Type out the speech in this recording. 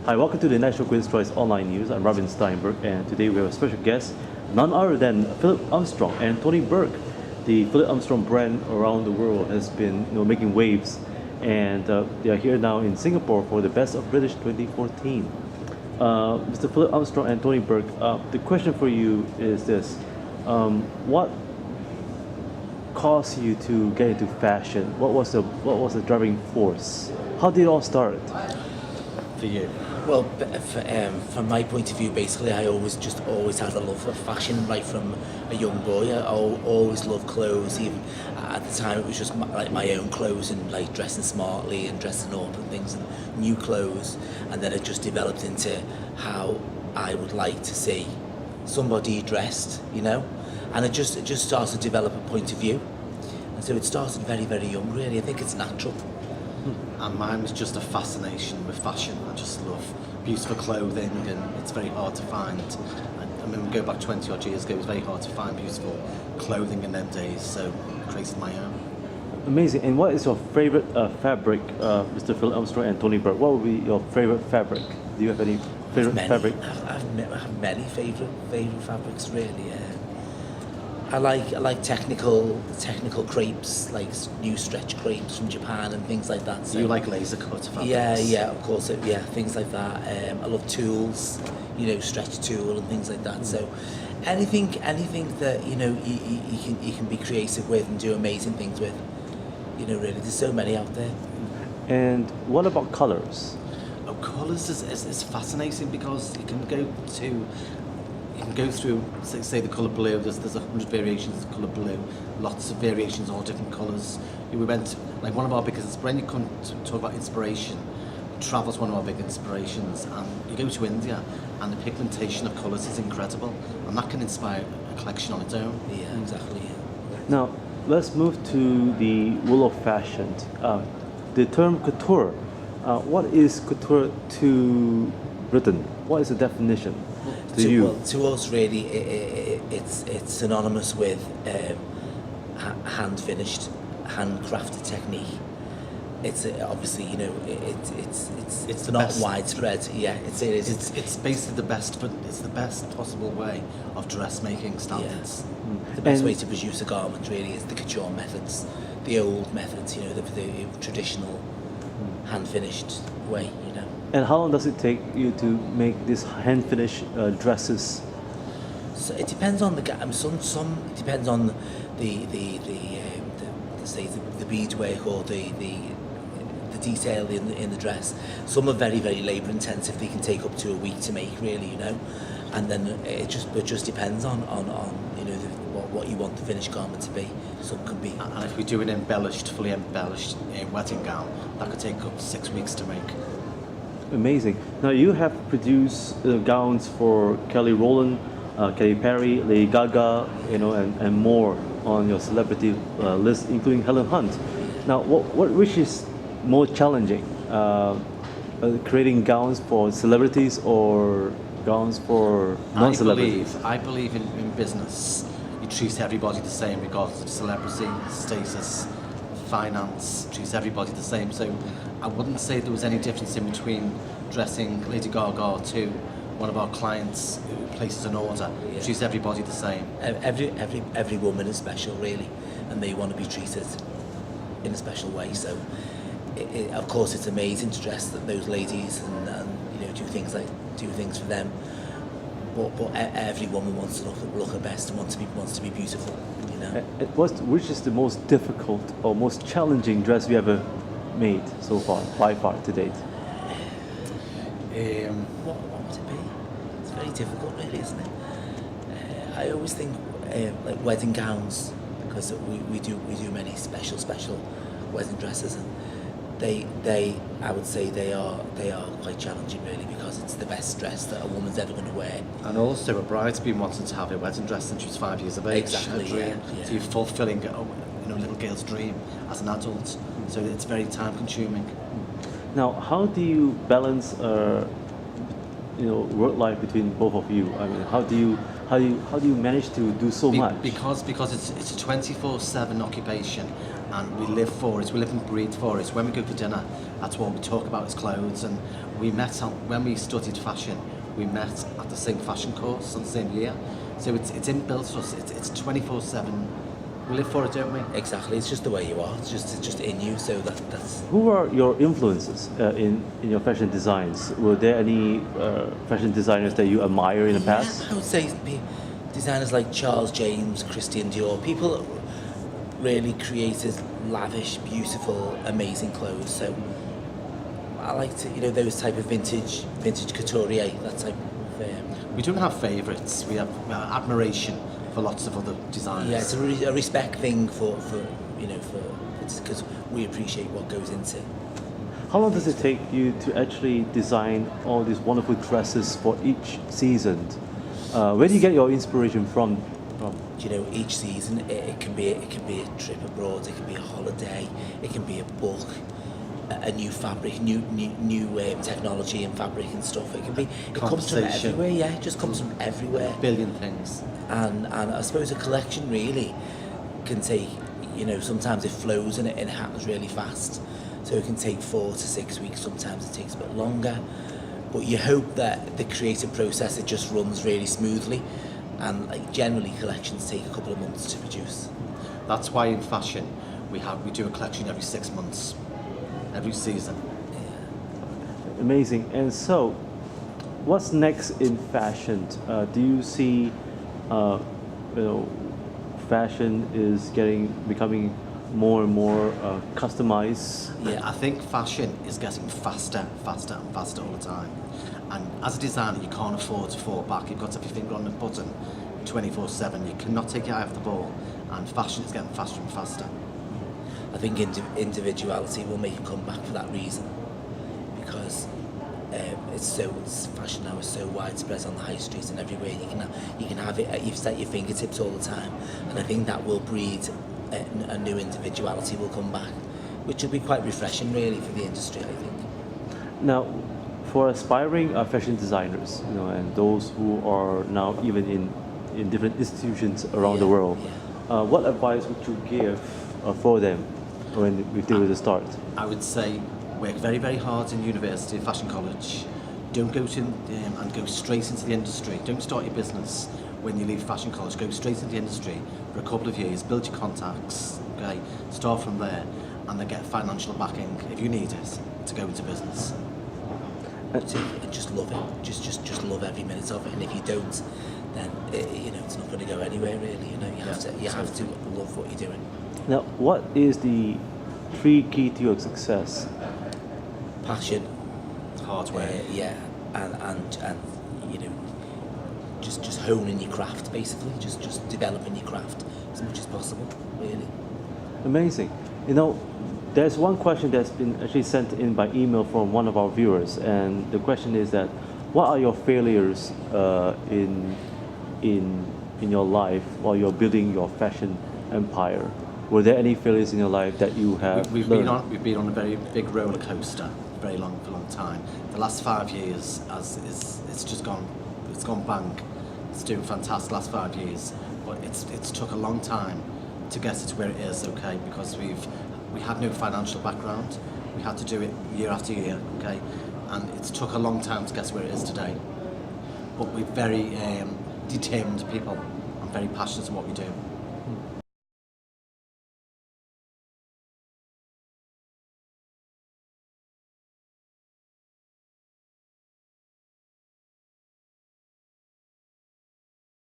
Hi, welcome to the National Queen's Choice Online News. I'm Robin Stienberg, and today we have a special guest, none other than Philip Armstrong and Tony Burke. The Philip Armstrong brand around the world has been making waves, and they are here now in Singapore for the Best of British 2014. Mr. Philip Armstrong and Tony Burke, the question for you is this. What caused you to get into fashion? What was the driving force? How did it all start? For you? Well, from my point of view, basically, I always had a love for fashion right from a young boy. I always loved clothes. Even at the time, it was just like my own clothes and like dressing smartly and dressing up and things and new clothes. And then it just developed into how I would like to see somebody dressed, And it just started to develop a point of view. And so it started very, very young, really. I think it's natural. And mine was just a fascination with fashion. I just love beautiful clothing, and it's very hard to find. I mean, we go back 20 odd years ago, it was very hard to find beautiful clothing in them days, so I created my own. Amazing. And what is your favorite fabric, Mr. Phil Armstrong and Tony Burke? What would be your favorite fabric? Do you have any favorite fabric? I have many favorite fabrics, really. I like technical crepes, like new stretch crepes from Japan and things like that. So you like laser cut fabrics? Yeah, of course. Things like that. I love tools, stretch tool and things like that. So anything that you can be creative with and do amazing things with. Really, there's so many out there. And what about colors? Oh, colours is fascinating because you can go through, say the colour blue, there's 100 variations of colour blue, lots of variations, all different colours. We went, like one of our biggest, when you come to talk about inspiration, travel's one of our big inspirations, and you go to India and the pigmentation of colours is incredible, and that can inspire a collection on its own. Yeah, exactly. Now, let's move to the world of fashion. The term couture, what is couture to Britain? What is the definition? To us, really, it's synonymous with hand-finished, handcrafted technique. It's obviously, it's not widespread. Yeah, it is. It's basically the best, but it's the best possible way of dressmaking standards. Yeah. The best way to produce a garment really is the couture methods, the old methods. The traditional hand-finished way. And how long does it take you to make these hand-finished dresses? So it depends on the some depends on the beadwork or the detail in the dress. Some are very, very labour intensive. They can take up to a week to make, really, And then it just depends on what you want the finished garment to be. Some can be. And if we do an fully embellished wedding gown, that could take up to 6 weeks to make. Amazing. Now you have produced gowns for Kelly Rowland, Katy Perry, Lady Gaga, and more on your celebrity list, including Helen Hunt. Now, which is more challenging, creating gowns for celebrities or gowns for non-celebrities? I believe in business. You treat everybody the same regardless of celebrity, status, finance. Treat everybody the same. So I wouldn't say there was any difference in between dressing Lady Gaga to one of our clients who places an order. Yeah. Treats everybody the same. Every woman is special, really, and they want to be treated in a special way. So, of course, it's amazing to dress those ladies and do things for them. But every woman wants to look her best and wants to be beautiful. Which is the most difficult or most challenging dress you ever made so far, by far, to date? What would it be? It's very difficult, really, isn't it? I always think like wedding gowns, because we do many special wedding dresses, and I would say they are quite challenging, really, because it's the best dress that a woman's ever going to wear. And also, a bride's been wanting to have a wedding dress since she was 5 years of age. Exactly. Yeah. So you're fulfilling a little girl's dream as an adult. So it's very time consuming. Now, how do you balance work life between both of you? I mean, how do you manage to do so much? Because it's a 24/7 occupation, and we live for it. We live and breathe for it. When we go for dinner, that's what we talk about is clothes. And when we studied fashion. We met at the same fashion course on the same year, so it's inbuilt to us. It's 24/7. We live for it, don't we? Exactly. It's just the way you are. It's just in you. So that's. Who are your influences in your fashion designs? Were there any fashion designers that you admire in the past? Yeah, I would say designers like Charles James, Christian Dior, people really created lavish, beautiful, amazing clothes. So I like to, those type of vintage couturier, that type of. We don't have favourites. We have admiration for lots of other designers. Yeah, it's a respect thing for because we appreciate what goes into. How long does it take you to actually design all these wonderful dresses for each season? Where do you get your inspiration from? Each season it can be a trip abroad, it can be a holiday, it can be a book, a new fabric, new technology and fabric and stuff. It comes from everywhere. Yeah, it just comes from everywhere. A billion things. And I suppose a collection really can take, sometimes it flows and it happens really fast. So it can take 4 to 6 weeks. Sometimes it takes a bit longer. But you hope that the creative process, it just runs really smoothly. And generally collections take a couple of months to produce. That's why in fashion we do a collection every 6 months. Every season. Yeah. Amazing. And so, what's next in fashion? Do you see, fashion is becoming more and more customized? Yeah, I think fashion is getting faster and faster all the time. And as a designer, you can't afford to fall back. You've got to have your finger on the button 24/7. You cannot take your eye off the ball. And fashion is getting faster and faster. I think individuality will make a comeback for that reason, because fashion now is so widespread on the high streets and everywhere. You can have it at your fingertips all the time, and I think that will breed a new individuality will come back, which will be quite refreshing really for the industry, I think. Now, for aspiring fashion designers, and those who are now even in different institutions around the world, what advice would you give for them when we deal with the start? I would say work very, very hard in university, fashion college. Don't go to and go straight into the industry. Don't start your business when you leave fashion college. Go straight into the industry for a couple of years. Build your contacts. Okay, start from there, and then get financial backing if you need it to go into business. And just love it. Just love every minute of it. And if you don't, then it's not going to go anywhere really. You have to love what you're doing. Now, what is the 3 key to your success? Passion, hard work. And just honing your craft basically. Just developing your craft as much as possible, really. Amazing. There's one question that's been actually sent in by email from one of our viewers, and the question is that, what are your failures in your life while you're building your fashion empire? Were there any failures in your life that you have We've been on a very big roller coaster for a long time. The last 5 years it's gone bang. It's doing fantastic last 5 years, but it's took a long time to get it to where it is, okay, because we had no financial background. We had to do it year after year, okay, and it's took a long time to get to where it is today. But we're very determined people and very passionate in what we do.